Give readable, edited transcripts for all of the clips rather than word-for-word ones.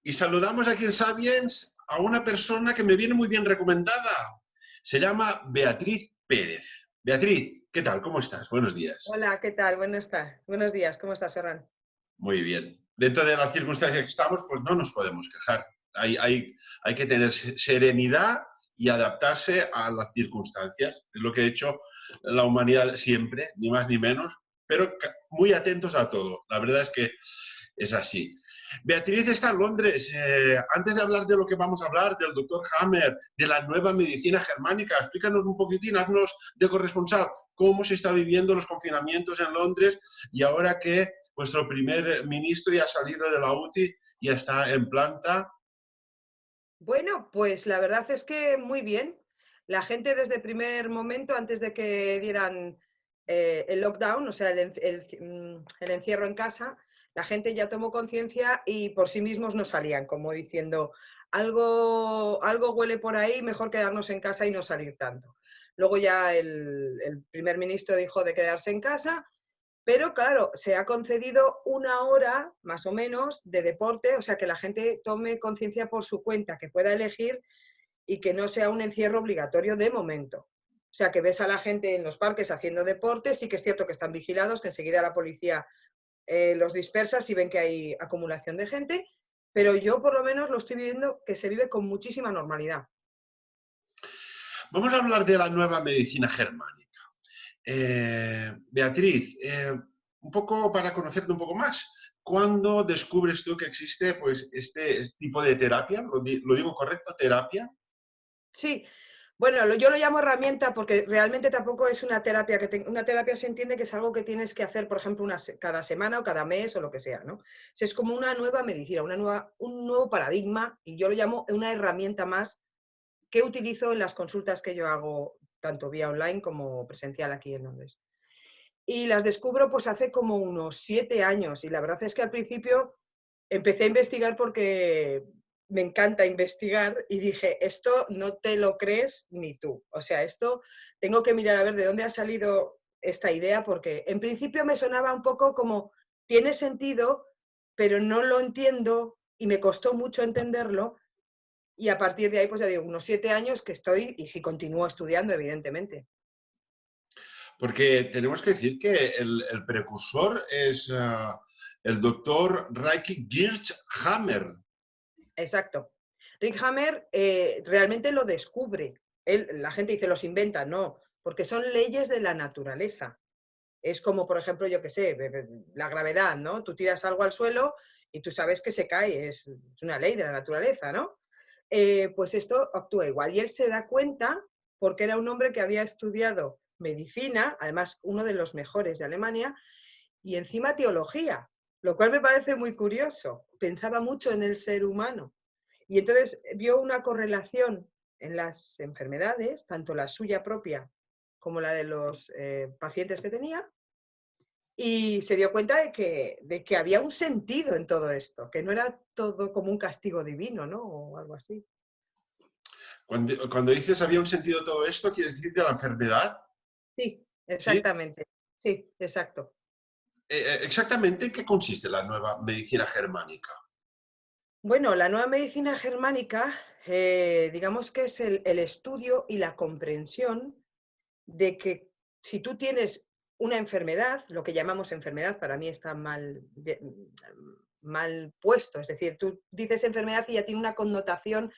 Y saludamos aquí en Sapiens a una persona que me viene muy bien recomendada. Se llama Beatriz Pérez. Beatriz, ¿qué tal? ¿Cómo estás? Buenos días. Hola, ¿qué tal? Buenos días, ¿cómo estás, Ferran? Muy bien. Dentro de las circunstancias que estamos, pues no nos podemos quejar. Hay que tener serenidad y adaptarse a las circunstancias. Es lo que ha hecho la humanidad siempre, ni más ni menos, pero muy atentos a todo. La verdad es que es así. Beatriz está en Londres. Antes de hablar de lo que vamos a hablar, del doctor Hammer, de la nueva medicina germánica, explícanos un poquitín, haznos de corresponsal, cómo se está viviendo los confinamientos en Londres y ahora que vuestro primer ministro ya ha salido de la UCI y está en planta. Bueno, pues la verdad es que muy bien. La gente desde el primer momento, antes de que dieran el lockdown, o sea, el encierro en casa, la gente ya tomó conciencia y por sí mismos no salían, como diciendo, algo huele por ahí, mejor quedarnos en casa y no salir tanto. Luego ya el primer ministro dijo de quedarse en casa. Pero claro, se ha concedido una hora más o menos de deporte, o sea, que la gente tome conciencia por su cuenta, que pueda elegir y que no sea un encierro obligatorio de momento. O sea, que ves a la gente en los parques haciendo deporte, sí que es cierto que están vigilados, que enseguida la policía los dispersa si ven que hay acumulación de gente, pero yo por lo menos lo estoy viviendo que se vive con muchísima normalidad. Vamos a hablar de la nueva medicina germánica. Beatriz, un poco para conocerte un poco más, ¿cuándo descubres tú que existe pues, este tipo de terapia? ¿Lo digo correcto? ¿Terapia? Sí, bueno, yo lo llamo herramienta porque realmente tampoco es una terapia una terapia se entiende que es algo que tienes que hacer, por ejemplo, cada semana o cada mes o lo que sea, ¿no? Es como una nueva medicina, un nuevo paradigma y yo lo llamo una herramienta más que utilizo en las consultas que yo hago tanto vía online como presencial aquí en Londres. Y las descubro pues hace como unos 7 años y la verdad es que al principio empecé a investigar porque me encanta investigar y dije, esto no te lo crees ni tú. O sea, esto tengo que mirar a ver de dónde ha salido esta idea porque en principio me sonaba un poco como, tiene sentido, pero no lo entiendo y me costó mucho entenderlo. Y a partir de ahí, pues ya digo, unos 7 años que estoy y sí continúo estudiando, evidentemente. Porque tenemos que decir que el precursor es el doctor Reiki Hammer. Exacto. Rick Hammer realmente lo descubre. La gente dice, los inventa, no, porque son leyes de la naturaleza. Es como, por ejemplo, yo qué sé, la gravedad, ¿no? Tú tiras algo al suelo y tú sabes que se cae, es una ley de la naturaleza, ¿no? Pues esto actúa igual. Y él se da cuenta, porque era un hombre que había estudiado medicina, además uno de los mejores de Alemania, y encima teología, lo cual me parece muy curioso. Pensaba mucho en el ser humano. Y entonces vio una correlación en las enfermedades, tanto la suya propia como la de los pacientes que tenía, y se dio cuenta de que había un sentido en todo esto, que no era todo como un castigo divino, ¿no? O algo así. Cuando dices había un sentido todo esto, ¿quieres decir de la enfermedad? Sí, ¿Sí? exactamente. Sí, exacto. Exactamente, ¿en qué consiste la nueva medicina germánica? Bueno, la nueva medicina germánica, digamos que es el estudio y la comprensión de que si tú tienes una enfermedad, lo que llamamos enfermedad, para mí está mal puesto, es decir, tú dices enfermedad y ya tiene una connotación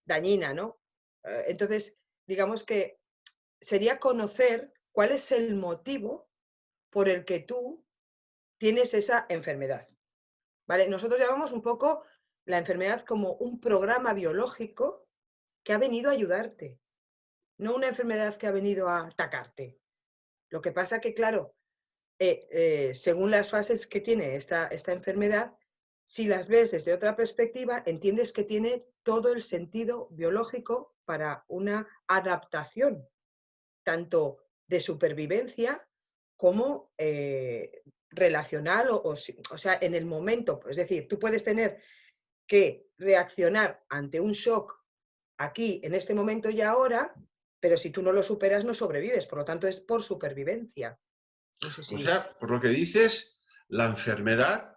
dañina, ¿no? Entonces, digamos que sería conocer cuál es el motivo por el que tú tienes esa enfermedad, ¿vale? Nosotros llamamos un poco la enfermedad como un programa biológico que ha venido a ayudarte, no una enfermedad que ha venido a atacarte. Lo que pasa que, claro, según las fases que tiene esta enfermedad, si las ves desde otra perspectiva, entiendes que tiene todo el sentido biológico para una adaptación, tanto de supervivencia como relacional o sea, en el momento. Es decir, tú puedes tener que reaccionar ante un shock aquí, en este momento y ahora, pero si tú no lo superas, no sobrevives. Por lo tanto, es por supervivencia. No sé O si... sea, por lo que dices, la enfermedad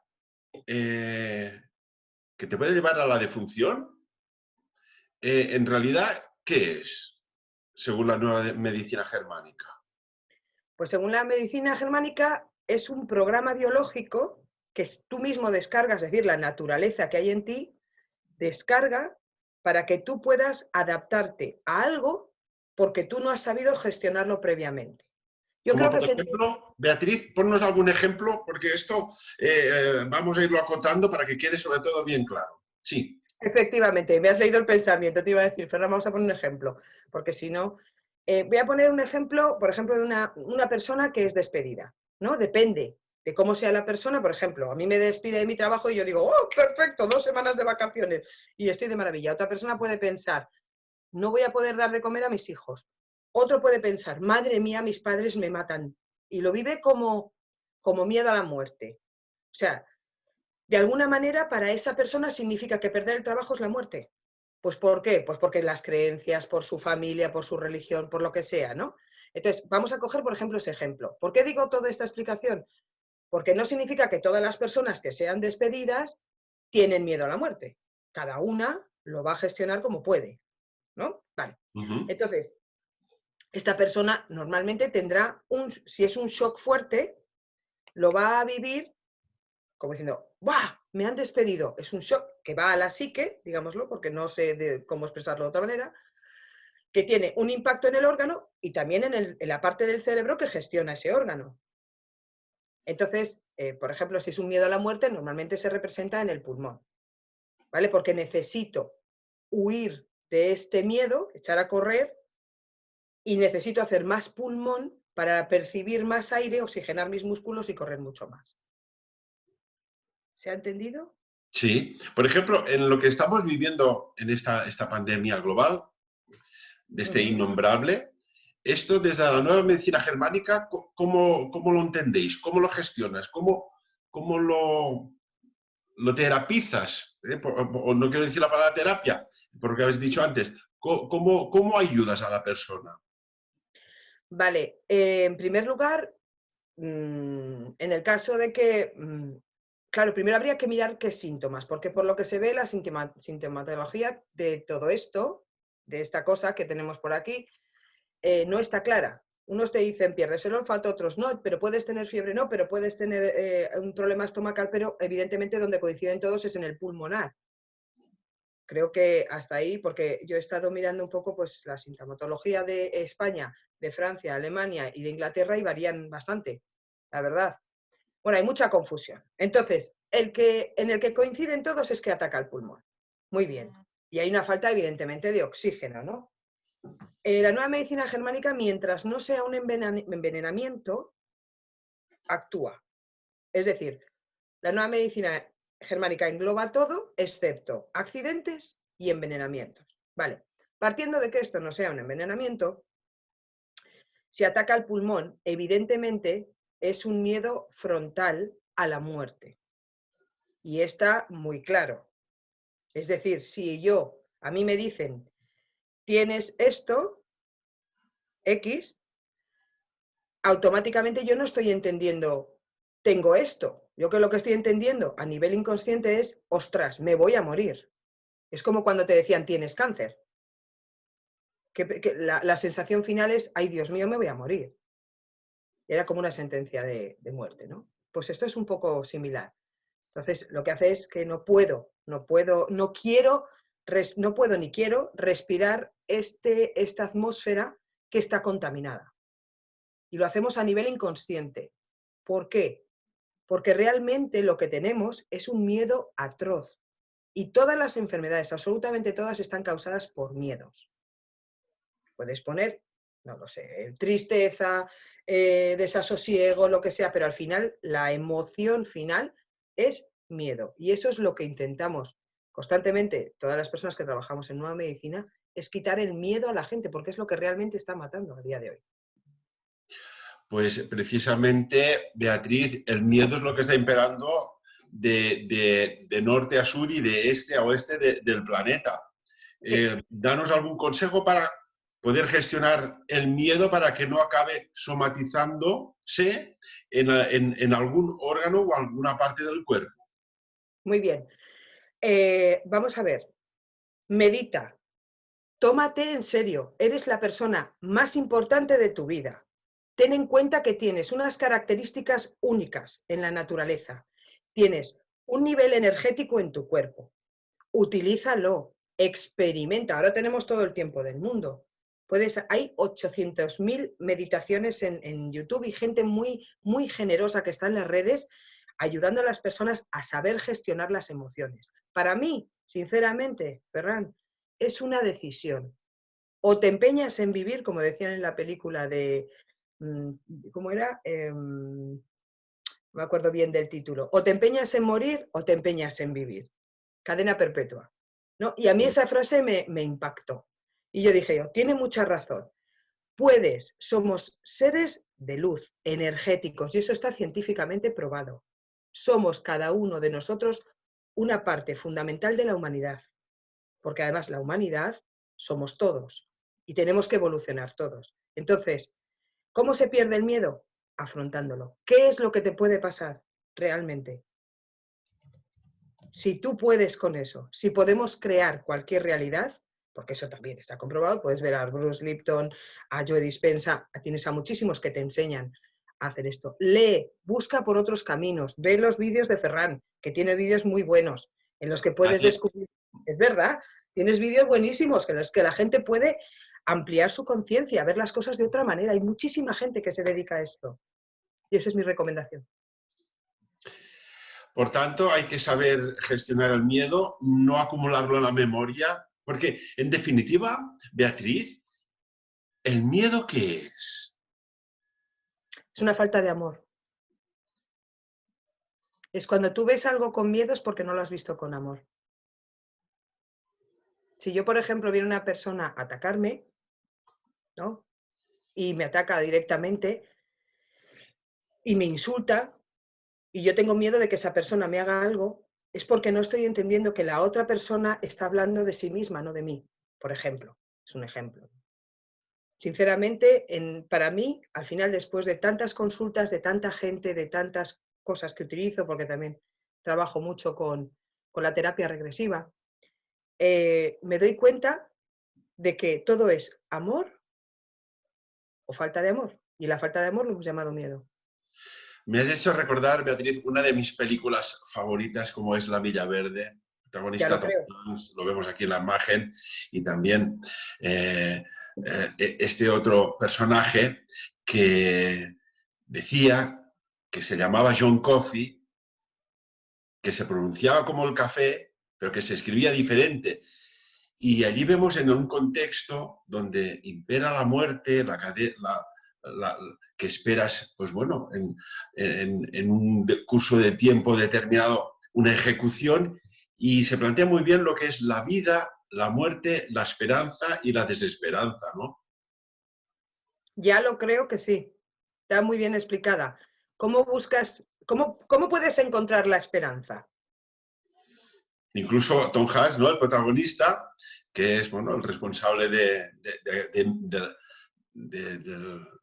eh, que te puede llevar a la defunción, en realidad, ¿qué es? Según la nueva medicina germánica. Pues según la medicina germánica, es un programa biológico que tú mismo descargas, es decir, la naturaleza que hay en ti, descarga para que tú puedas adaptarte a algo porque tú no has sabido gestionarlo previamente. Yo Como creo que por ejemplo, Beatriz, ponnos algún ejemplo, porque esto vamos a irlo acotando para que quede sobre todo bien claro. Sí. efectivamente, me has leído el pensamiento, te iba a decir, Fernanda, vamos a poner un ejemplo, porque si no, voy a poner un ejemplo, por ejemplo, de una persona que es despedida, ¿no? Depende de cómo sea la persona, por ejemplo, a mí me despide de mi trabajo y yo digo, oh, perfecto, 2 semanas de vacaciones y estoy de maravilla. Otra persona puede pensar, no voy a poder dar de comer a mis hijos. Otro puede pensar, madre mía, mis padres me matan. Y lo vive como miedo a la muerte. O sea, de alguna manera para esa persona significa que perder el trabajo es la muerte. Pues ¿por qué? Pues porque las creencias, por su familia, por su religión, por lo que sea, ¿no? Entonces, vamos a coger, por ejemplo, ese ejemplo. ¿Por qué digo toda esta explicación? Porque no significa que todas las personas que sean despedidas tienen miedo a la muerte. Cada una lo va a gestionar como puede, ¿no? Vale. Entonces, esta persona normalmente tendrá si es un shock fuerte, lo va a vivir como diciendo, ¡buah! Me han despedido. Es un shock que va a la psique, digámoslo, porque no sé cómo expresarlo de otra manera, que tiene un impacto en el órgano y también en la parte del cerebro que gestiona ese órgano. Entonces, por ejemplo, si es un miedo a la muerte, normalmente se representa en el pulmón, ¿vale? Porque necesito huir de este miedo, echar a correr, y necesito hacer más pulmón para percibir más aire, oxigenar mis músculos y correr mucho más. ¿Se ha entendido? Sí. Por ejemplo, en lo que estamos viviendo en esta pandemia global, de este innombrable, esto desde la nueva medicina germánica, ¿cómo lo entendéis? ¿Cómo lo gestionas? ¿Cómo lo terapizas? O no quiero decir la palabra terapia, porque habéis dicho antes. ¿Cómo ayudas a la persona? Vale, en primer lugar, en el caso de que, claro, primero habría que mirar qué síntomas, porque por lo que se ve la sintomatología de todo esto, de esta cosa que tenemos por aquí, no está clara. Unos te dicen pierdes el olfato, otros no, pero puedes tener fiebre, no, pero puedes tener un problema estomacal, pero evidentemente donde coinciden todos es en el pulmonar. Creo que hasta ahí, porque yo he estado mirando un poco pues, la sintomatología de España, de Francia, Alemania y de Inglaterra y varían bastante, la verdad. Bueno, hay mucha confusión. Entonces, en el que coinciden todos es que ataca el pulmón. Muy bien. Y hay una falta, evidentemente, de oxígeno, ¿no? La nueva medicina germánica, mientras no sea un envenenamiento, actúa. Es decir, la nueva medicina germánica engloba todo, excepto accidentes y envenenamientos. Vale. Partiendo de que esto no sea un envenenamiento, si ataca el pulmón, evidentemente es un miedo frontal a la muerte. Y está muy claro. Es decir, si a mí me dicen, tienes esto, X, automáticamente yo no estoy entendiendo, tengo esto. Yo que lo que estoy entendiendo a nivel inconsciente es, ostras, me voy a morir. Es como cuando te decían, tienes cáncer. Que la sensación final es, ay Dios mío, me voy a morir. Era como una sentencia de muerte, ¿no? Pues esto es un poco similar. Entonces, lo que hace es que no puedo ni quiero respirar esta atmósfera que está contaminada. Y lo hacemos a nivel inconsciente. ¿Por qué? Porque realmente lo que tenemos es un miedo atroz. Y todas las enfermedades, absolutamente todas, están causadas por miedos. Puedes poner, no lo sé, tristeza, desasosiego, lo que sea, pero al final la emoción final es miedo. Y eso es lo que intentamos constantemente, todas las personas que trabajamos en nueva medicina, es quitar el miedo a la gente, porque es lo que realmente está matando a día de hoy. Pues precisamente, Beatriz, el miedo es lo que está imperando de norte a sur y de este a oeste del planeta. Danos algún consejo para poder gestionar el miedo para que no acabe somatizándose en algún órgano o alguna parte del cuerpo. Muy bien. Vamos a ver, medita, tómate en serio, eres la persona más importante de tu vida. Ten en cuenta que tienes unas características únicas en la naturaleza. Tienes un nivel energético en tu cuerpo. Utilízalo, experimenta. Ahora tenemos todo el tiempo del mundo. Hay 800.000 meditaciones en YouTube y gente muy, muy generosa que está en las redes ayudando a las personas a saber gestionar las emociones. Para mí, sinceramente, Ferran, es una decisión. O te empeñas en vivir, como decían en la película de, ¿cómo era? No me acuerdo bien del título. O te empeñas en morir o te empeñas en vivir. Cadena perpetua, ¿no? Y a mí esa frase me impactó. Y yo dije, tiene mucha razón. Somos seres de luz, energéticos, y eso está científicamente probado. Somos cada uno de nosotros una parte fundamental de la humanidad, porque además la humanidad somos todos y tenemos que evolucionar todos. Entonces, ¿cómo se pierde el miedo? Afrontándolo. ¿Qué es lo que te puede pasar realmente? Si tú puedes con eso, si podemos crear cualquier realidad, porque eso también está comprobado, puedes ver a Bruce Lipton, a Joe Dispenza, tienes a muchísimos que te enseñan a hacer esto. Lee, busca por otros caminos, ve los vídeos de Ferran, que tiene vídeos muy buenos, en los que puedes descubrir, es verdad, tienes vídeos buenísimos en los que la gente puede ampliar su conciencia, ver las cosas de otra manera. Hay muchísima gente que se dedica a esto. Y esa es mi recomendación. Por tanto, hay que saber gestionar el miedo, no acumularlo en la memoria, porque en definitiva, Beatriz, ¿el miedo qué es? Es una falta de amor. Es cuando tú ves algo con miedo es porque no lo has visto con amor. Si yo, por ejemplo, viene una persona a atacarme, ¿no? Y me ataca directamente y me insulta y yo tengo miedo de que esa persona me haga algo, es porque no estoy entendiendo que la otra persona está hablando de sí misma, no de mí, por ejemplo. Es un ejemplo. Sinceramente, para mí, al final, después de tantas consultas, de tanta gente, de tantas cosas que utilizo, porque también trabajo mucho con la terapia regresiva, me doy cuenta de que todo es amor o falta de amor. Y la falta de amor lo hemos llamado miedo. Me has hecho recordar, Beatriz, una de mis películas favoritas, como es La Villa Verde. Protagonista Tom Hanks, lo vemos aquí en la imagen, y también este otro personaje que decía que se llamaba John Coffey, que se pronunciaba como el café, pero que se escribía diferente. Y allí vemos en un contexto donde impera la muerte, que esperas, pues bueno, en un curso de tiempo determinado, una ejecución, y se plantea muy bien lo que es la vida, la muerte, la esperanza y la desesperanza, ¿no? Ya lo creo que sí. Está muy bien explicada. ¿Cómo buscas, cómo puedes encontrar la esperanza? Incluso Tom Hanks, ¿no? El protagonista, que es, bueno, el responsable del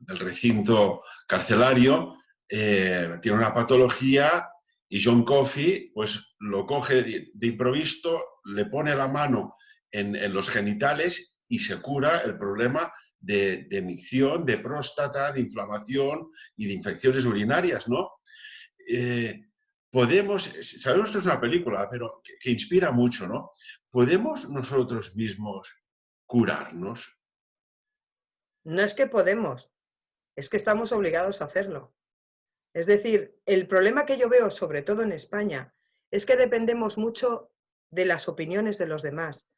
recinto carcelario, tiene una patología, y John Coffey pues lo coge de improviso, le pone la mano en los genitales y se cura el problema de micción, de próstata, de inflamación y de infecciones urinarias, ¿no? Sabemos que es una película, pero que inspira mucho, ¿no? ¿Podemos nosotros mismos curarnos? No es que podemos, es que estamos obligados a hacerlo. Es decir, el problema que yo veo, sobre todo en España, es que dependemos mucho de las opiniones de los demás.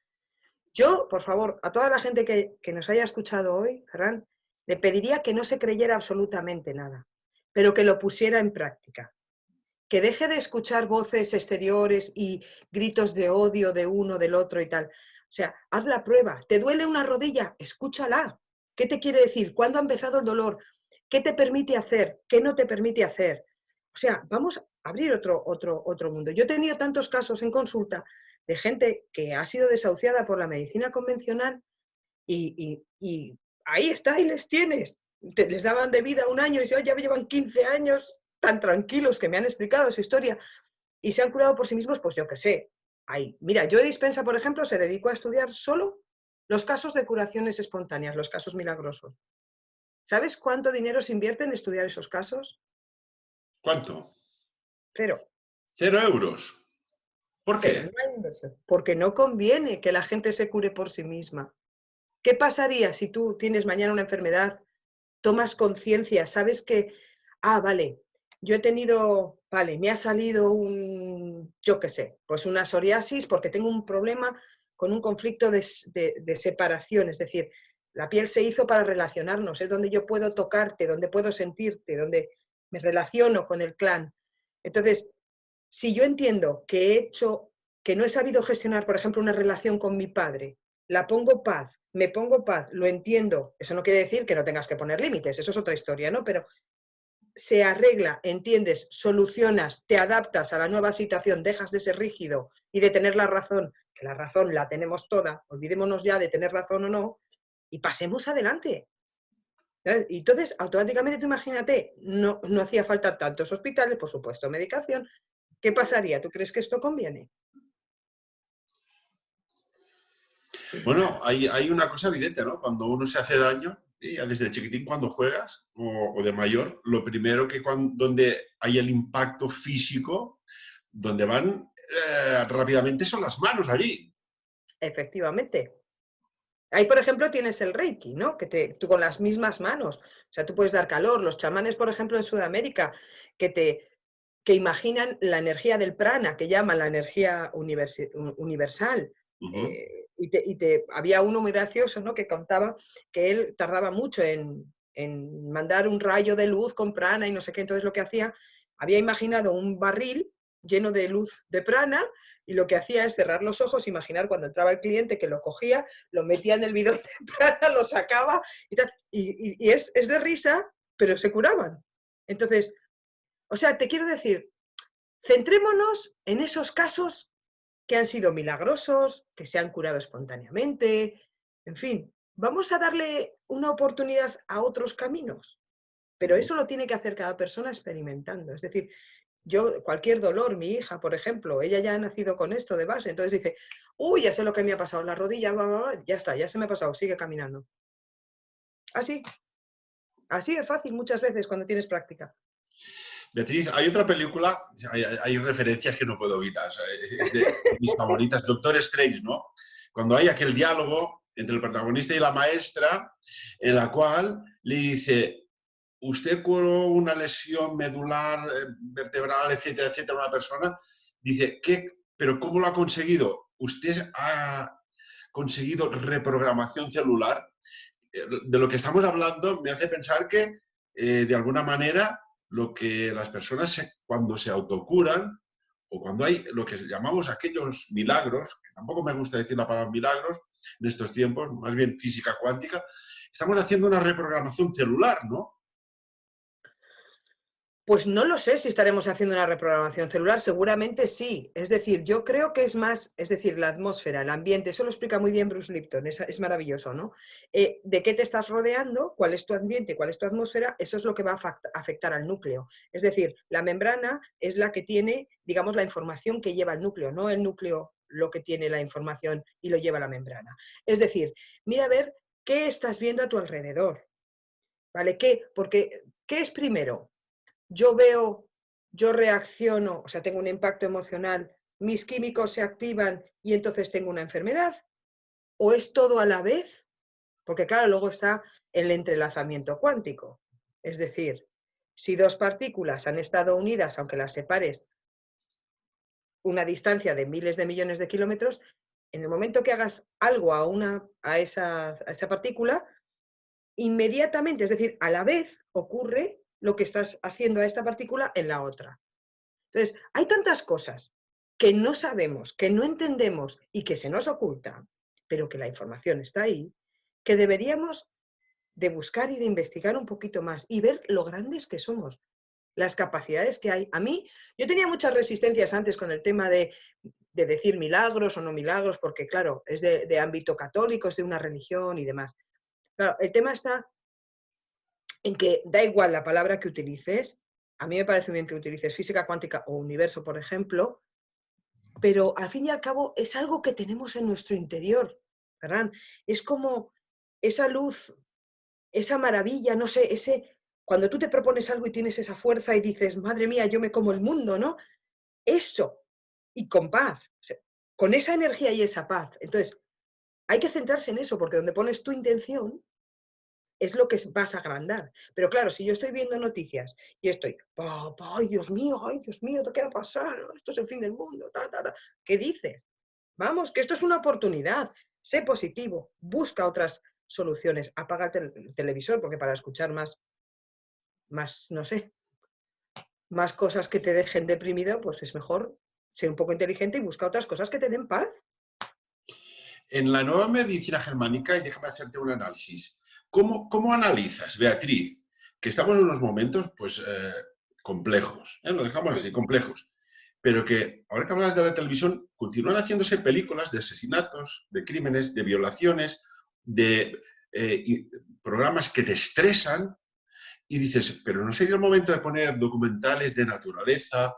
Yo, por favor, a toda la gente que nos haya escuchado hoy, Ferran, le pediría que no se creyera absolutamente nada, pero que lo pusiera en práctica. Que deje de escuchar voces exteriores y gritos de odio de uno, del otro y tal. O sea, haz la prueba. ¿Te duele una rodilla? Escúchala. ¿Qué te quiere decir? ¿Cuándo ha empezado el dolor? ¿Qué te permite hacer? ¿Qué no te permite hacer? O sea, vamos a abrir otro mundo. Yo he tenido tantos casos en consulta de gente que ha sido desahuciada por la medicina convencional y ahí está, y les tienes. Les daban de vida 1 año y ya llevan 15 años tan tranquilos que me han explicado su historia y se han curado por sí mismos, pues yo qué sé, Hay. Mira, Joe Dispenza, por ejemplo, se dedicó a estudiar solo los casos de curaciones espontáneas, los casos milagrosos. ¿Sabes cuánto dinero se invierte en estudiar esos casos? ¿Cuánto? Cero. 0 euros. ¿Por Cero, no qué? hay inversión. Porque no conviene que la gente se cure por sí misma. ¿Qué pasaría si tú tienes mañana una enfermedad, tomas conciencia, sabes que, vale, yo he tenido, vale, me ha salido yo qué sé, pues una psoriasis porque tengo un problema con un conflicto de separación, es decir, la piel se hizo para relacionarnos, es donde yo puedo tocarte, donde puedo sentirte, donde me relaciono con el clan. Entonces, si yo entiendo que no he sabido gestionar, por ejemplo, una relación con mi padre, la pongo paz, me pongo paz, lo entiendo, eso no quiere decir que no tengas que poner límites, eso es otra historia, ¿no? Pero se arregla, entiendes, solucionas, te adaptas a la nueva situación, dejas de ser rígido y de tener la razón, que la razón la tenemos toda, olvidémonos ya de tener razón o no, y pasemos adelante. ¿Sabes? Y entonces, automáticamente, tú imagínate, no hacía falta tantos hospitales, por supuesto, medicación. ¿Qué pasaría? ¿Tú crees que esto conviene? Bueno, hay una cosa evidente, ¿no? Cuando uno se hace daño, ya desde chiquitín cuando juegas o de mayor, lo primero donde hay el impacto físico, donde van rápidamente son las manos allí. Efectivamente. Ahí, por ejemplo, tienes el Reiki, ¿no? Tú con las mismas manos, o sea, tú puedes dar calor. Los chamanes, por ejemplo, en Sudamérica, que imaginan la energía del prana, que llaman la energía universal. Ujú. Había uno muy gracioso, ¿no? Que contaba que él tardaba mucho en mandar un rayo de luz con prana y no sé qué. Entonces lo que hacía, había imaginado un barril lleno de luz de prana y lo que hacía es cerrar los ojos, imaginar cuando entraba el cliente que lo cogía, lo metía en el bidón de prana, lo sacaba y tal. Y es de risa, pero se curaban. Entonces, o sea, te quiero decir, centrémonos en esos casos que han sido milagrosos, que se han curado espontáneamente, en fin, vamos a darle una oportunidad a otros caminos, pero Ujú. eso lo tiene que hacer cada persona experimentando. Es decir, yo, cualquier dolor, mi hija, por ejemplo, ella ya ha nacido con esto de base, entonces dice, uy, ya sé lo que me ha pasado, la rodilla, ya está, ya se me ha pasado, sigue caminando. Así, así de fácil muchas veces cuando tienes práctica. Beatriz, hay otra película, hay referencias que no puedo evitar, o sea, es de mis favoritas, Doctor Strange, ¿no? Cuando hay aquel diálogo entre el protagonista y la maestra, en la cual le dice, usted curó una lesión medular, vertebral, etcétera, etcétera, a una persona, dice, ¿qué? ¿Pero cómo lo ha conseguido? ¿Usted ha conseguido reprogramación celular? De lo que estamos hablando me hace pensar que, de alguna manera, lo que las personas cuando se autocuran o cuando hay lo que llamamos aquellos milagros, que tampoco me gusta decir la palabra milagros en estos tiempos, más bien física cuántica, estamos haciendo una reprogramación celular, ¿no? Pues no lo sé si estaremos haciendo una reprogramación celular, seguramente sí. Es decir, yo creo que es más, es decir, la atmósfera, el ambiente, eso lo explica muy bien Bruce Lipton, es maravilloso, ¿no? De qué te estás rodeando, cuál es tu ambiente, cuál es tu atmósfera, eso es lo que va a afectar al núcleo. Es decir, la membrana es la que tiene, digamos, la información que lleva el núcleo, no el núcleo lo que tiene la información y lo lleva la membrana. Es decir, mira a ver qué estás viendo a tu alrededor, ¿vale? Porque, ¿qué es primero? Yo veo, yo reacciono, o sea, tengo un impacto emocional, mis químicos se activan y entonces tengo una enfermedad, o es todo a la vez, porque claro, luego está el entrelazamiento cuántico. Es decir, si dos partículas han estado unidas, aunque las separes una distancia de miles de millones de kilómetros, en el momento que hagas algo a esa partícula, inmediatamente, es decir, a la vez ocurre lo que estás haciendo a esta partícula en la otra. Entonces, hay tantas cosas que no sabemos, que no entendemos y que se nos oculta, pero que la información está ahí, que deberíamos de buscar y de investigar un poquito más y ver lo grandes que somos, las capacidades que hay. A mí, yo tenía muchas resistencias antes con el tema de decir milagros o no milagros, porque claro, es de ámbito católico, es de una religión y demás. Claro, el tema está en que da igual la palabra que utilices, a mí me parece bien que utilices física cuántica o universo, por ejemplo, pero al fin y al cabo es algo que tenemos en nuestro interior, ¿verdad? Es como esa luz, esa maravilla, no sé, cuando tú te propones algo y tienes esa fuerza y dices, madre mía, yo me como el mundo, ¿no? Eso, y con paz, o sea, con esa energía y esa paz. Entonces, hay que centrarse en eso, porque donde pones tu intención es lo que vas a agrandar. Pero claro, si yo estoy viendo noticias y estoy, ay, Dios mío, ¿qué va a pasar? Esto es el fin del mundo, ¿qué dices? Vamos, que esto es una oportunidad. Sé positivo, busca otras soluciones, apaga el televisor, porque para escuchar no sé, más cosas que te dejen deprimido, pues es mejor ser un poco inteligente y buscar otras cosas que te den paz. En la nueva medicina germánica, y déjame hacerte un análisis, ¿cómo analizas, Beatriz, que estamos en unos momentos pues, complejos, lo dejamos así, Sí. complejos, pero que, ahora que hablas de la televisión, continúan haciéndose películas de asesinatos, de crímenes, de violaciones, de programas que te estresan, y dices, pero ¿no sería el momento de poner documentales de naturaleza,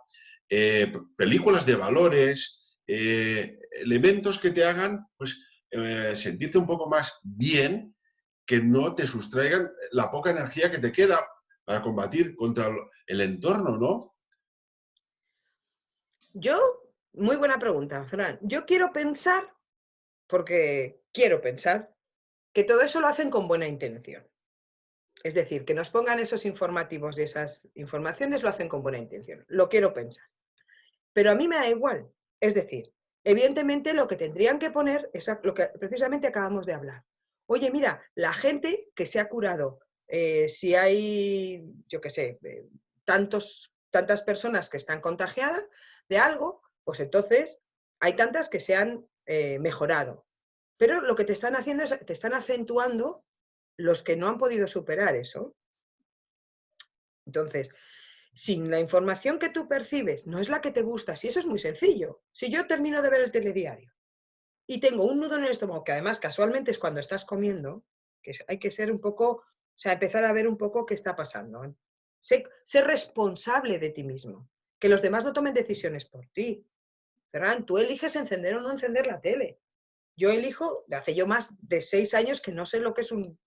películas de valores, elementos que te hagan pues, sentirte un poco más bien, que no te sustraigan la poca energía que te queda para combatir contra el entorno, ¿no? Muy buena pregunta, Fran. Yo quiero pensar, porque quiero pensar, que todo eso lo hacen con buena intención. Es decir, que nos pongan esos informativos y esas informaciones lo hacen con buena intención. Lo quiero pensar. Pero a mí me da igual. Es decir, evidentemente lo que tendrían que poner es lo que precisamente acabamos de hablar. Oye, mira, la gente que se ha curado, si hay, yo qué sé, tantas personas que están contagiadas de algo, pues entonces hay tantas que se han mejorado. Pero lo que te están haciendo es, te están acentuando los que no han podido superar eso. Entonces, si la información que tú percibes no es la que te gusta, si eso es muy sencillo, si yo termino de ver el telediario y tengo un nudo en el estómago, que además casualmente es cuando estás comiendo, que hay que ser un poco, o sea, empezar a ver un poco qué está pasando, ¿eh? Ser responsable de ti mismo, que los demás no tomen decisiones por ti. Ferran, tú eliges encender o no encender la tele. Yo elijo, de hace yo más de 6 años que no sé lo que es un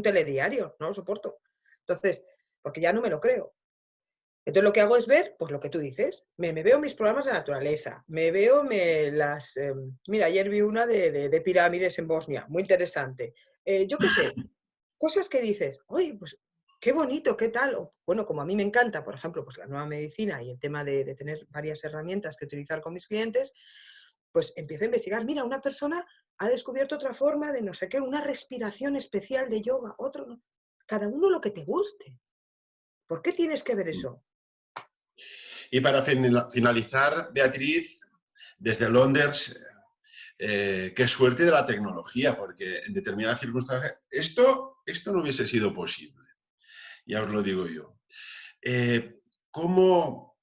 telediario, no lo soporto. Entonces, porque ya no me lo creo. Entonces lo que hago es ver, pues lo que tú dices, me veo mis programas de naturaleza, me veo mira, ayer vi una de pirámides en Bosnia, muy interesante. Yo qué sé, cosas que dices, oye, pues qué bonito, qué tal. O, bueno, como a mí me encanta, por ejemplo, pues la nueva medicina y el tema de tener varias herramientas que utilizar con mis clientes, pues empiezo a investigar. Mira, una persona ha descubierto otra forma de no sé qué, una respiración especial de yoga, otro, cada uno lo que te guste. ¿Por qué tienes que ver eso? Y para finalizar, Beatriz, desde Londres, qué suerte de la tecnología, porque en determinadas circunstancias esto no hubiese sido posible, ya os lo digo yo. Eh, ¿cómo,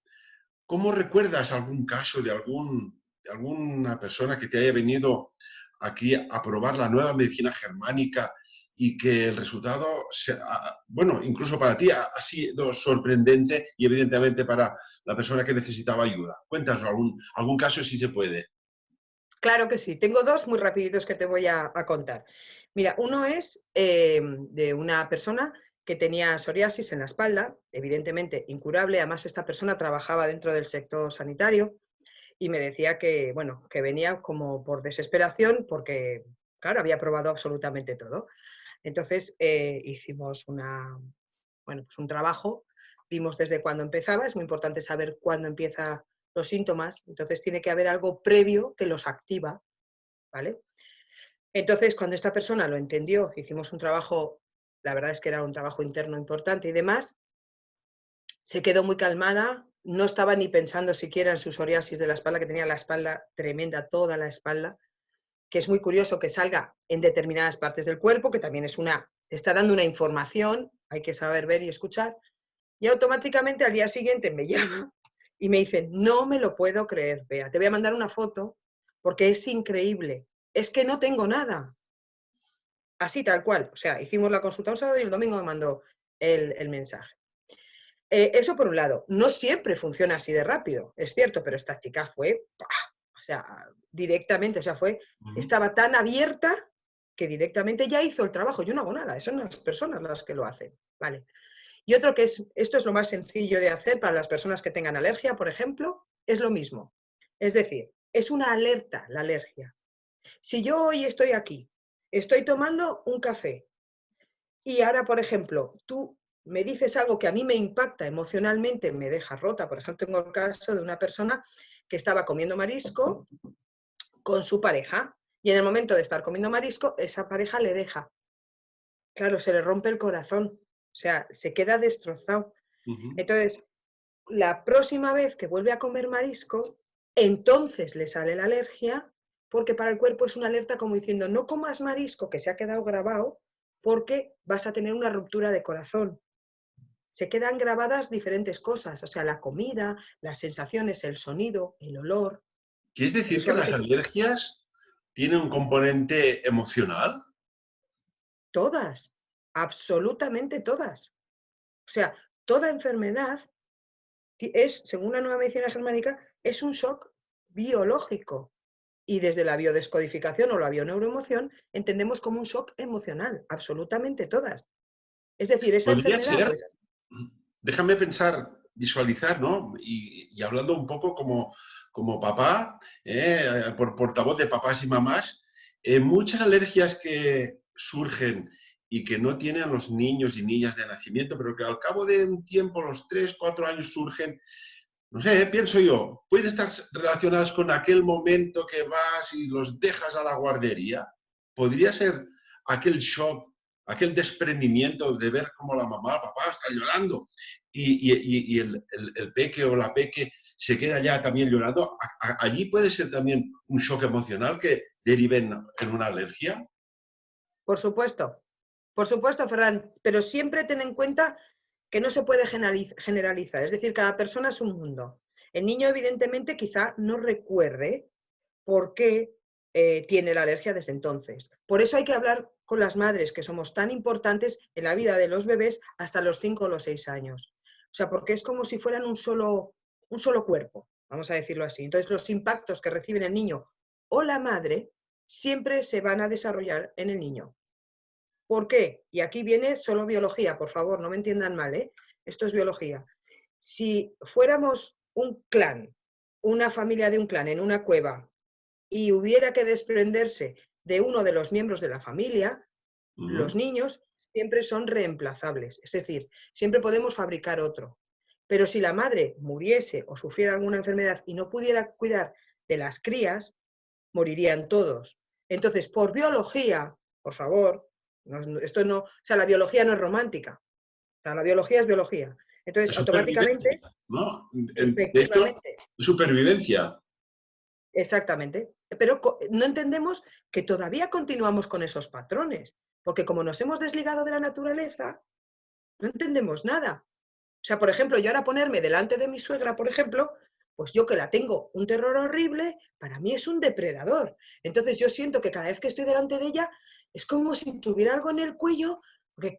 ¿Cómo recuerdas algún caso de alguna persona que te haya venido aquí a probar la nueva medicina germánica y que el resultado, bueno, incluso para ti ha sido sorprendente y evidentemente para la persona que necesitaba ayuda? Cuéntanos algún caso si se puede. Claro que sí. Tengo dos muy rapiditos que te voy a contar. Mira, uno es de una persona que tenía psoriasis en la espalda, evidentemente incurable. Además, esta persona trabajaba dentro del sector sanitario y me decía que, bueno, que venía como por desesperación porque, claro, había probado absolutamente todo. Entonces, hicimos pues un trabajo, vimos desde cuándo empezaba. Es muy importante saber cuándo empiezan los síntomas, entonces tiene que haber algo previo que los activa, ¿vale? Entonces, cuando esta persona lo entendió, hicimos un trabajo, la verdad es que era un trabajo interno importante y demás, se quedó muy calmada, no estaba ni pensando siquiera en su psoriasis de la espalda, que tenía la espalda tremenda, toda la espalda, que es muy curioso que salga en determinadas partes del cuerpo, que también está dando una información, hay que saber ver y escuchar, y automáticamente al día siguiente me llama y me dice, no me lo puedo creer, Bea, te voy a mandar una foto porque es increíble, es que no tengo nada. Así tal cual, o sea, hicimos la consulta un sábado y el domingo me mandó el mensaje. Eso por un lado, no siempre funciona así de rápido, es cierto, pero esta chica fue, ¡pah!, O sea, directamente, o sea, Ujú. estaba tan abierta que directamente ya hizo el trabajo. Yo no hago nada, son las personas las que lo hacen, ¿vale? Y otro que esto es lo más sencillo de hacer para las personas que tengan alergia, por ejemplo, es lo mismo. Es decir, es una alerta la alergia. Si yo hoy estoy aquí, estoy tomando un café y ahora, por ejemplo, tú me dices algo que a mí me impacta emocionalmente, me deja rota. Por ejemplo, tengo el caso de una persona que estaba comiendo marisco con su pareja y en el momento de estar comiendo marisco, esa pareja le deja. Claro, se le rompe el corazón, o sea, se queda destrozado. Ujú. Entonces, la próxima vez que vuelve a comer marisco, entonces le sale la alergia, porque para el cuerpo es una alerta como diciendo, no comas marisco, que se ha quedado grabado, porque vas a tener una ruptura de corazón. Se quedan grabadas diferentes cosas, o sea, la comida, las sensaciones, el sonido, el olor. ¿Quieres Por decir eso que a las veces alergias tienen un componente emocional? todas, absolutamente todas. O sea, toda enfermedad es, según la nueva medicina germánica, es un shock biológico. Y desde la biodescodificación o la bioneuroemoción entendemos como un shock emocional, absolutamente todas. Es decir, esa Podría enfermedad, ser, pues, déjame pensar, visualizar, ¿no? Y hablando un poco como papá, por portavoz de papás y mamás, muchas alergias que surgen y que no tienen los niños y niñas de nacimiento, pero que al cabo de un tiempo, los 3 4 años surgen, no sé, pienso yo, pueden estar relacionadas con aquel momento que vas y los dejas a la guardería. Podría ser aquel shock, aquel desprendimiento de ver cómo la mamá, el papá está llorando y el peque o la peque se queda ya también llorando. Allí puede ser también un shock emocional que derive en una alergia. por supuesto, Ferran, pero siempre ten en cuenta que no se puede generalizar, es decir, cada persona es un mundo. El niño, evidentemente, quizá no recuerde por qué tiene la alergia desde entonces. Por eso hay que hablar con las madres, que somos tan importantes en la vida de los bebés hasta los 5 o los 6 años. O sea, porque es como si fueran un solo cuerpo, vamos a decirlo así. Entonces, los impactos que reciben el niño o la madre siempre se van a desarrollar en el niño. ¿Por qué? Y aquí viene solo biología, por favor, no me entiendan mal, ¿eh? Esto es biología. Si fuéramos un clan, una familia de un clan en una cueva, y hubiera que desprenderse de uno de los miembros de la familia, los Ujú. niños siempre son reemplazables, es decir, siempre podemos fabricar otro. Pero si la madre muriese o sufriera alguna enfermedad y no pudiera cuidar de las crías, morirían todos. Entonces, por biología, por favor, esto no, o sea, la biología no es romántica, o sea, la biología es biología. De Entonces, supervivencia, automáticamente, ¿no? De hecho, efectivamente, supervivencia. exactamente. Pero no entendemos que todavía continuamos con esos patrones, porque como nos hemos desligado de la naturaleza, no entendemos nada. O sea, por ejemplo, yo ahora ponerme delante de mi suegra, por ejemplo, pues yo que la tengo un terror horrible, para mí es un depredador. Entonces yo siento que cada vez que estoy delante de ella es como si tuviera algo en el cuello,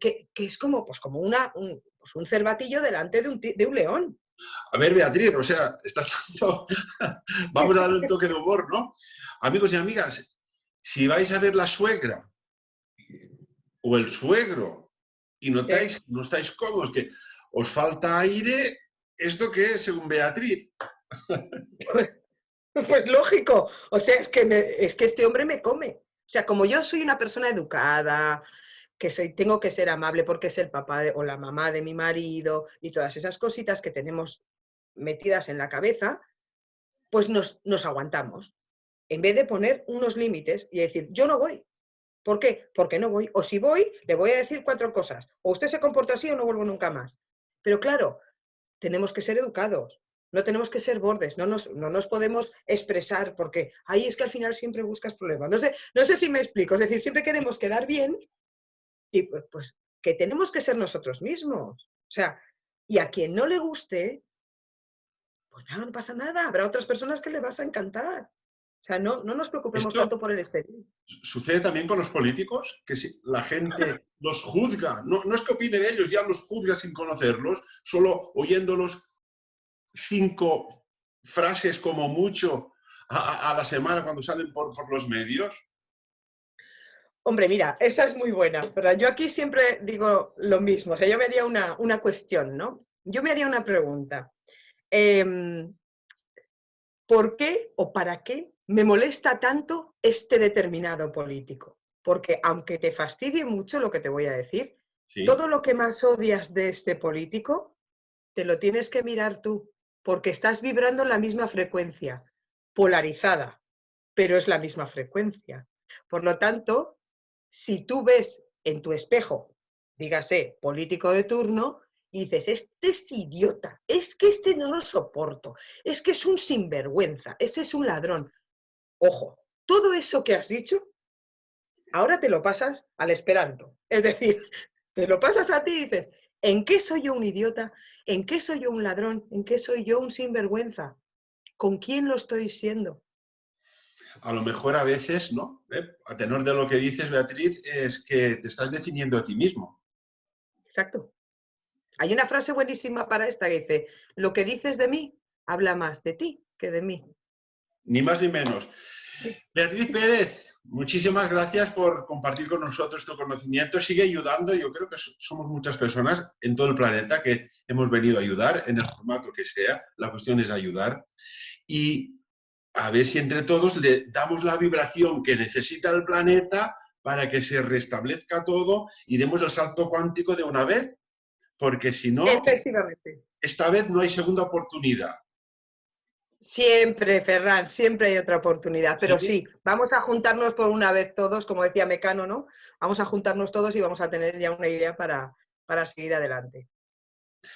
que es como, pues como pues un cervatillo delante de un león. A ver, Beatriz, o sea, estás dando... Vamos a darle un toque de humor, ¿no? Amigos y amigas, si vais a ver la suegra o el suegro y Sí. notáis, no estáis cómodos, que os falta aire, ¿esto qué es, según Beatriz? Pues lógico, o sea, es que este hombre me come. O sea, como yo soy una persona educada, tengo que ser amable porque es el papá o la mamá de mi marido y todas esas cositas que tenemos metidas en la cabeza, pues nos aguantamos. En vez de poner unos límites y decir, yo no voy. ¿Por qué? Porque no voy. O si voy, le voy a decir 4 cosas. O usted se comporta así o no vuelvo nunca más. Pero claro, tenemos que ser educados, no tenemos que ser bordes, no nos podemos expresar porque ahí es que al final siempre buscas problemas. No sé si me explico, es decir, siempre queremos quedar bien y pues que tenemos que ser nosotros mismos. O sea, y a quien no le guste, pues nada, no pasa nada, habrá otras personas que le vas a encantar. O sea, no nos preocupemos Esto tanto por el exterior. sucede también con los políticos, que si la gente los juzga, no, no es que opine de ellos, ya los juzga sin conocerlos, solo oyéndolos 5 frases como mucho a la semana cuando salen por los medios? Hombre, mira, esa es muy buena, pero yo aquí siempre digo lo mismo, o sea, yo me haría una cuestión, ¿no? Yo me haría una pregunta. Em, ¿Por qué o para qué me molesta tanto este determinado político? Porque aunque te fastidie mucho lo que te voy a decir, Sí. todo lo que más odias de este político te lo tienes que mirar tú, porque estás vibrando en la misma frecuencia, polarizada, pero es la misma frecuencia. Por lo tanto, si tú ves en tu espejo, dígase, político de turno, y dices, este es idiota, es que este no lo soporto, es que es un sinvergüenza, ese es un ladrón. Ojo, todo eso que has dicho, ahora te lo pasas al esperanto. Es decir, te lo pasas a ti y dices, ¿en qué soy yo un idiota? ¿En qué soy yo un ladrón? ¿En qué soy yo un sinvergüenza? ¿Con quién lo estoy siendo? A lo mejor a veces, ¿no? A tenor de lo que dices, Beatriz, es que te estás definiendo a ti mismo. Exacto. Hay una frase buenísima para esta que dice, lo que dices de mí habla más de ti que de mí. Ni más ni menos. Beatriz Pérez, muchísimas gracias por compartir con nosotros tu conocimiento. Sigue ayudando. Yo creo que somos muchas personas en todo el planeta que hemos venido a ayudar, en el formato que sea. La cuestión es ayudar. Y a ver si entre todos le damos la vibración que necesita el planeta para que se restablezca todo y demos el salto cuántico de una vez, porque si no, Efectivamente. esta vez no hay segunda oportunidad. Siempre, Ferran, siempre hay otra oportunidad. Pero ¿Sí? sí, vamos a juntarnos por una vez todos, como decía Mecano, ¿no? Vamos a juntarnos todos y vamos a tener ya una idea para seguir adelante.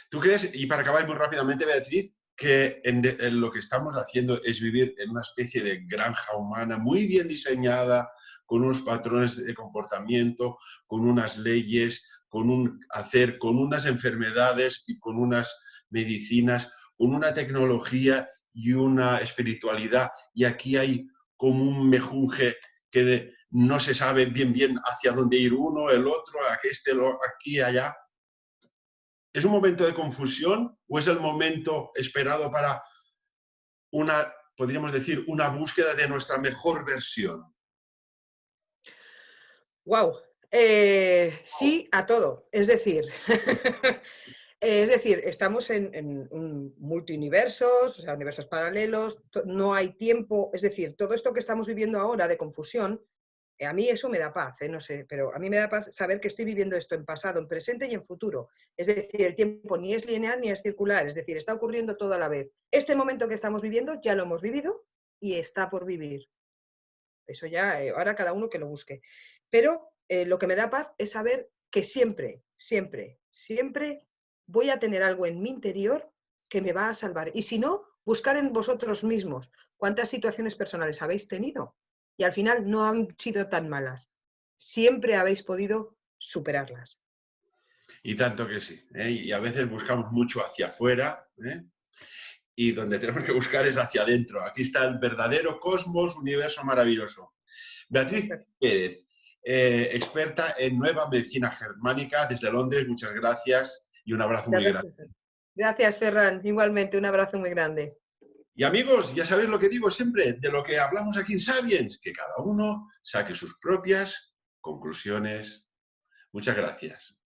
¿Tú crees, y para acabar muy rápidamente, Beatriz, que en lo que estamos haciendo es vivir en una especie de granja humana muy bien diseñada, con unos patrones de comportamiento, con unas leyes, con un hacer, con unas enfermedades y con unas medicinas, con una tecnología y una espiritualidad? Y aquí hay como un mejunje que no se sabe bien hacia dónde ir uno, el otro, aquí, allá. ¿Es un momento de confusión o es el momento esperado para una, podríamos decir, una búsqueda de nuestra mejor versión? ¡Wow! Sí a todo. Es decir, estamos en un multiuniversos, o sea, universos paralelos, no hay tiempo. Es decir, todo esto que estamos viviendo ahora de confusión, a mí eso me da paz, no sé, pero a mí me da paz saber que estoy viviendo esto en pasado, en presente y en futuro. Es decir, el tiempo ni es lineal ni es circular, es decir, está ocurriendo todo a la vez. Este momento que estamos viviendo ya lo hemos vivido y está por vivir. Eso ya, ahora cada uno que lo busque. Pero lo que me da paz es saber que siempre, siempre, siempre voy a tener algo en mi interior que me va a salvar. Y si no, buscar en vosotros mismos cuántas situaciones personales habéis tenido y al final no han sido tan malas. Siempre habéis podido superarlas. Y tanto que sí, ¿eh? Y a veces buscamos mucho hacia afuera, ¿eh? Y donde tenemos que buscar es hacia adentro. Aquí está el verdadero cosmos, universo maravilloso. Beatriz Exacto. Pérez, experta en nueva medicina germánica desde Londres, muchas gracias y un abrazo muy grande. Gracias, Ferran. Igualmente, un abrazo muy grande. Y amigos, ya sabéis lo que digo siempre, de lo que hablamos aquí en Sapiens, que cada uno saque sus propias conclusiones. Muchas gracias.